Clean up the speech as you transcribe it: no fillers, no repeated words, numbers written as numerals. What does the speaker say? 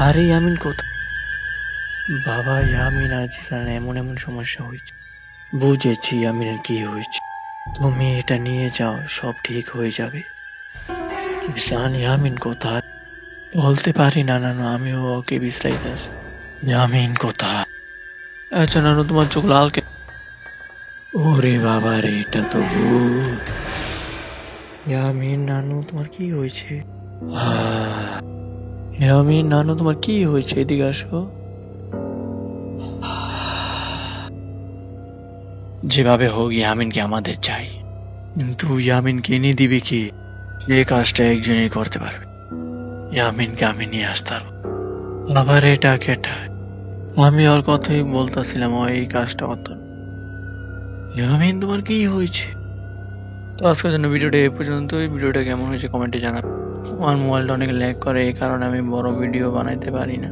আরে ইয়ামিন কোথায়? বাবা, ইয়ামিন আর জিসান এমন এমন সমস্যা হয়েছে। বুঝেছি ইয়ামিনের কি হয়েছে। তুমি এটা নিয়ে যাও, সব ঠিক হয়ে যাবে। জিসান, ইয়ামিন কোথায়? বলতে পারি না নানু, আমিও ওকে বিশ্রাইতেছি। ইয়ামিন কোথায়? আচ্ছা নানু, তোমার চোখ লাল কেন? ওরে বাবা রে, এটা তো ভূত। ইয়ামিন নানু, তোমার কি হয়েছে? ইয়ামিন নানু, তোমার কি হয়েছে? এদিকে আসো। যেভাবে হোক ইয়ামিনকে আমাদের চাই, কিন্তু ইয়ামিনকে এনে দিবে কি? এই কাজটা একজনই করতে পারবে। ইয়ামিনকে আমি নিয়ে আসতাম। আবার এটা কেটা? আমি ওর কথাই বলতেছিলাম, ও এই কাজটা করতাম। ইয়ামিন, তোমার কি হয়েছে? তো আজকের জন্য ভিডিওটা এই পর্যন্তই। ভিডিওটা কেমন হয়েছে কমেন্টে জানাবেন। আমার মোবাইলটা অনেক ল্যাগ করে, এই কারণে আমি বড় ভিডিও বানাইতে পারি না।